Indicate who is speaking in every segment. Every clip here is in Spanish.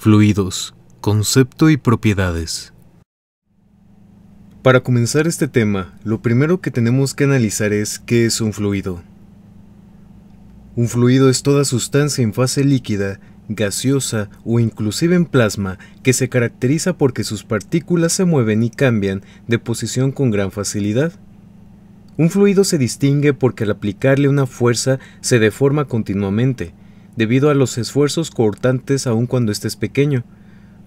Speaker 1: Fluidos, concepto y propiedades. Para comenzar este tema, lo primero que tenemos que analizar es ¿qué es un fluido? Un fluido es toda sustancia en fase líquida, gaseosa o inclusive en plasma que se caracteriza porque sus partículas se mueven y cambian de posición con gran facilidad. Un fluido se distingue porque al aplicarle una fuerza se deforma continuamente, debido a los esfuerzos cortantes aun cuando éste es pequeño.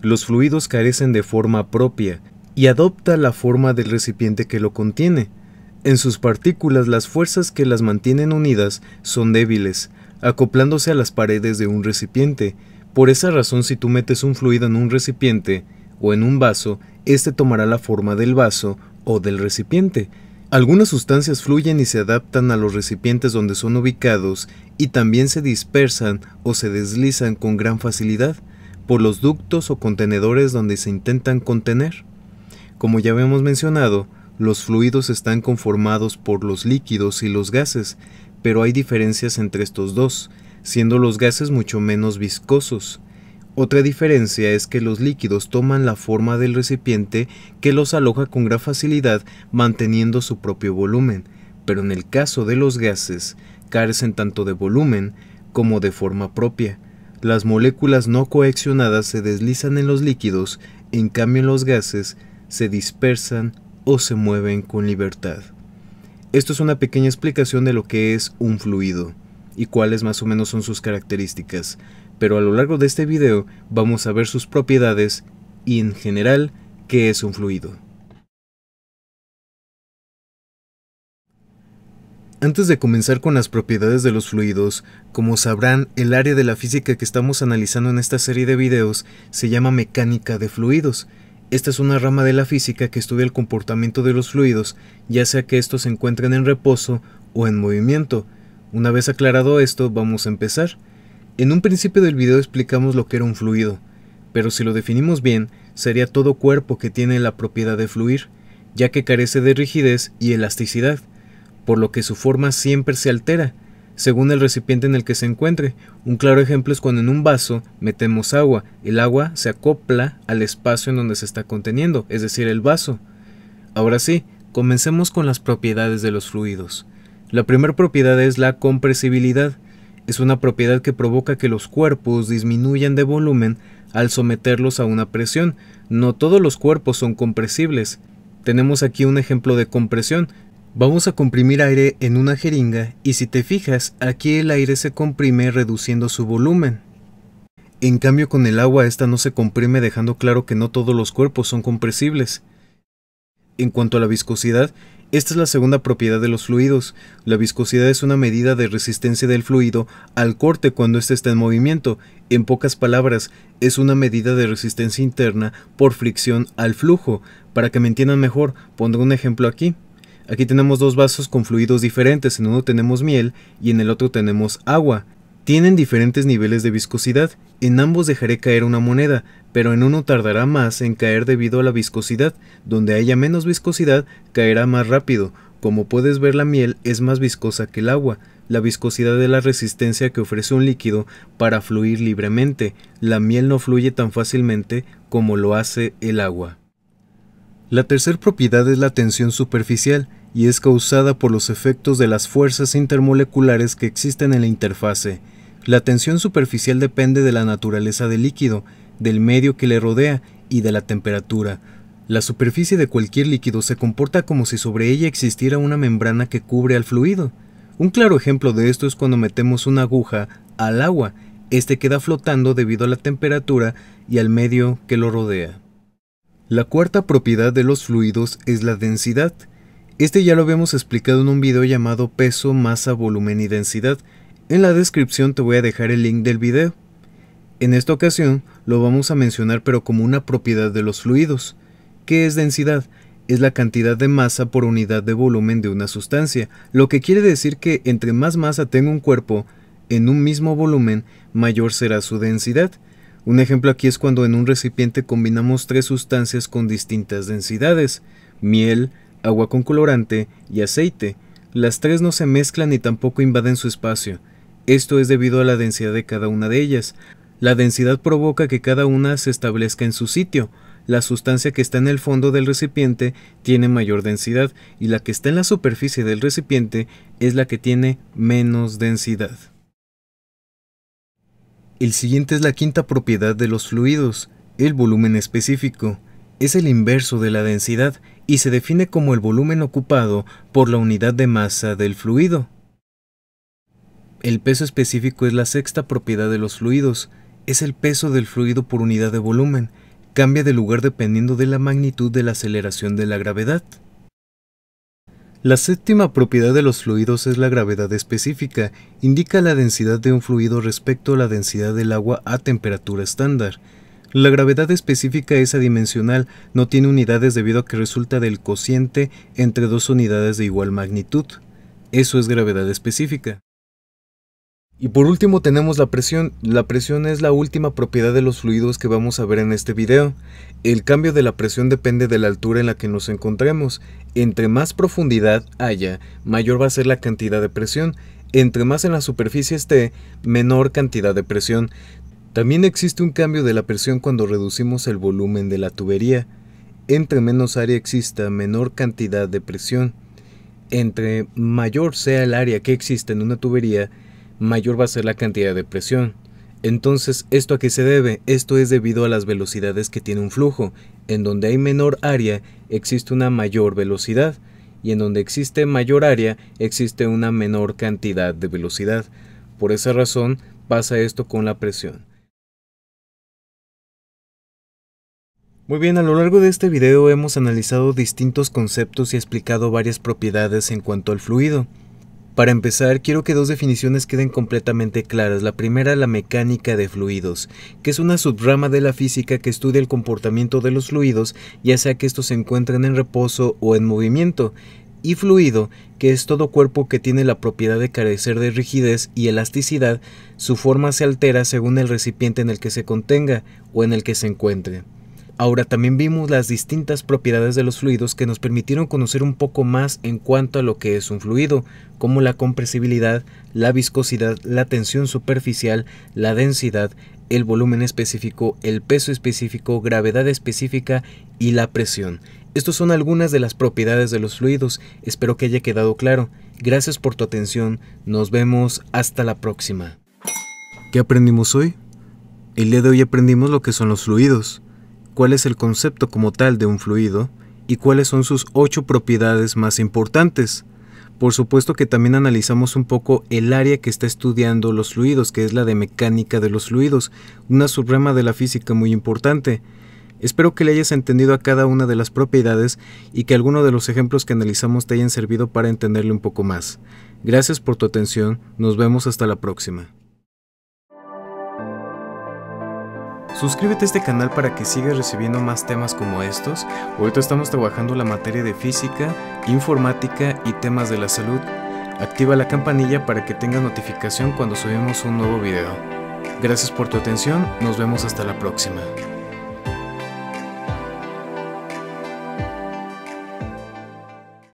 Speaker 1: Los fluidos carecen de forma propia y adopta la forma del recipiente que lo contiene. En sus partículas las fuerzas que las mantienen unidas son débiles, acoplándose a las paredes de un recipiente. Por esa razón, si tú metes un fluido en un recipiente o en un vaso, este tomará la forma del vaso o del recipiente. Algunas sustancias fluyen y se adaptan a los recipientes donde son ubicados y también se dispersan o se deslizan con gran facilidad por los ductos o contenedores donde se intentan contener. Como ya habíamos mencionado, los fluidos están conformados por los líquidos y los gases, pero hay diferencias entre estos dos, siendo los gases mucho menos viscosos. Otra diferencia es que los líquidos toman la forma del recipiente que los aloja con gran facilidad manteniendo su propio volumen, pero en el caso de los gases carecen tanto de volumen como de forma propia. Las moléculas no coaccionadas se deslizan en los líquidos, en cambio en los gases se dispersan o se mueven con libertad. Esto es una pequeña explicación de lo que es un fluido y cuáles más o menos son sus características. Pero a lo largo de este video vamos a ver sus propiedades y en general qué es un fluido. Antes de comenzar con las propiedades de los fluidos, como sabrán, el área de la física que estamos analizando en esta serie de videos se llama mecánica de fluidos. Esta es una rama de la física que estudia el comportamiento de los fluidos, ya sea que estos se encuentren en reposo o en movimiento. Una vez aclarado esto, vamos a empezar. En un principio del video explicamos lo que era un fluido, pero si lo definimos bien, sería todo cuerpo que tiene la propiedad de fluir, ya que carece de rigidez y elasticidad, por lo que su forma siempre se altera, según el recipiente en el que se encuentre. Un claro ejemplo es cuando en un vaso metemos agua, el agua se acopla al espacio en donde se está conteniendo, es decir, el vaso. Ahora sí, comencemos con las propiedades de los fluidos. La primera propiedad es la compresibilidad. Es una propiedad que provoca que los cuerpos disminuyan de volumen al someterlos a una presión. No todos los cuerpos son compresibles. Tenemos aquí un ejemplo de compresión. Vamos a comprimir aire en una jeringa y si te fijas, aquí el aire se comprime reduciendo su volumen. En cambio con el agua esta no se comprime, dejando claro que no todos los cuerpos son compresibles. En cuanto a la viscosidad, esta es la segunda propiedad de los fluidos. La viscosidad es una medida de resistencia del fluido al corte cuando éste está en movimiento. En pocas palabras, es una medida de resistencia interna por fricción al flujo. Para que me entiendan mejor, pondré un ejemplo aquí. Aquí tenemos dos vasos con fluidos diferentes. En uno tenemos miel y en el otro tenemos agua. Tienen diferentes niveles de viscosidad. En ambos dejaré caer una moneda, pero en uno tardará más en caer debido a la viscosidad. Donde haya menos viscosidad, caerá más rápido. Como puedes ver, la miel es más viscosa que el agua. La viscosidad es la resistencia que ofrece un líquido para fluir libremente. La miel no fluye tan fácilmente como lo hace el agua. La tercera propiedad es la tensión superficial, y es causada por los efectos de las fuerzas intermoleculares que existen en la interfase. La tensión superficial depende de la naturaleza del líquido, del medio que le rodea y de la temperatura. La superficie de cualquier líquido se comporta como si sobre ella existiera una membrana que cubre al fluido. Un claro ejemplo de esto es cuando metemos una aguja al agua. Este queda flotando debido a la temperatura y al medio que lo rodea. La cuarta propiedad de los fluidos es la densidad. Este ya lo habíamos explicado en un video llamado peso, masa, volumen y densidad. En la descripción te voy a dejar el link del video. En esta ocasión lo vamos a mencionar pero como una propiedad de los fluidos. ¿Qué es densidad? Es la cantidad de masa por unidad de volumen de una sustancia, lo que quiere decir que entre más masa tenga un cuerpo en un mismo volumen, mayor será su densidad. Un ejemplo aquí es cuando en un recipiente combinamos tres sustancias con distintas densidades: miel, agua con colorante y aceite. Las tres no se mezclan ni tampoco invaden su espacio. Esto es debido a la densidad de cada una de ellas. La densidad provoca que cada una se establezca en su sitio. La sustancia que está en el fondo del recipiente tiene mayor densidad y la que está en la superficie del recipiente es la que tiene menos densidad. El siguiente es la quinta propiedad de los fluidos, el volumen específico. Es el inverso de la densidad y se define como el volumen ocupado por la unidad de masa del fluido. El peso específico es la sexta propiedad de los fluidos. Es el peso del fluido por unidad de volumen. Cambia de lugar dependiendo de la magnitud de la aceleración de la gravedad. La séptima propiedad de los fluidos es la gravedad específica. Indica la densidad de un fluido respecto a la densidad del agua a temperatura estándar. La gravedad específica es adimensional, no tiene unidades debido a que resulta del cociente entre dos unidades de igual magnitud. Eso es gravedad específica. Y por último tenemos la presión. La presión es la última propiedad de los fluidos que vamos a ver en este video. El cambio de la presión depende de la altura en la que nos encontremos. Entre más profundidad haya, mayor va a ser la cantidad de presión. Entre más en la superficie esté, menor cantidad de presión. También existe un cambio de la presión cuando reducimos el volumen de la tubería. Entre menos área exista, menor cantidad de presión. Entre mayor sea el área que existe en una tubería, mayor va a ser la cantidad de presión. Entonces, ¿esto a qué se debe? Esto es debido a las velocidades que tiene un flujo. En donde hay menor área, existe una mayor velocidad. Y en donde existe mayor área, existe una menor cantidad de velocidad. Por esa razón, pasa esto con la presión. Muy bien, a lo largo de este video hemos analizado distintos conceptos y explicado varias propiedades en cuanto al fluido. Para empezar, quiero que dos definiciones queden completamente claras. La primera, la mecánica de fluidos, que es una subrama de la física que estudia el comportamiento de los fluidos, ya sea que estos se encuentren en reposo o en movimiento. Y fluido, que es todo cuerpo que tiene la propiedad de carecer de rigidez y elasticidad, su forma se altera según el recipiente en el que se contenga o en el que se encuentre. Ahora también vimos las distintas propiedades de los fluidos que nos permitieron conocer un poco más en cuanto a lo que es un fluido, como la compresibilidad, la viscosidad, la tensión superficial, la densidad, el volumen específico, el peso específico, gravedad específica y la presión. Estas son algunas de las propiedades de los fluidos, espero que haya quedado claro. Gracias por tu atención, nos vemos hasta la próxima. ¿Qué aprendimos hoy? El día de hoy aprendimos lo que son los fluidos, cuál es el concepto como tal de un fluido y cuáles son sus 8 propiedades más importantes. Por supuesto que también analizamos un poco el área que está estudiando los fluidos, que es la de mecánica de los fluidos, una subrama de la física muy importante. Espero que le hayas entendido a cada una de las propiedades y que alguno de los ejemplos que analizamos te hayan servido para entenderle un poco más. Gracias por tu atención, nos vemos hasta la próxima. Suscríbete a este canal para que sigas recibiendo más temas como estos. Ahorita estamos trabajando la materia de física, informática y temas de la salud. Activa la campanilla para que tengas notificación cuando subimos un nuevo video. Gracias por tu atención, nos vemos hasta la próxima.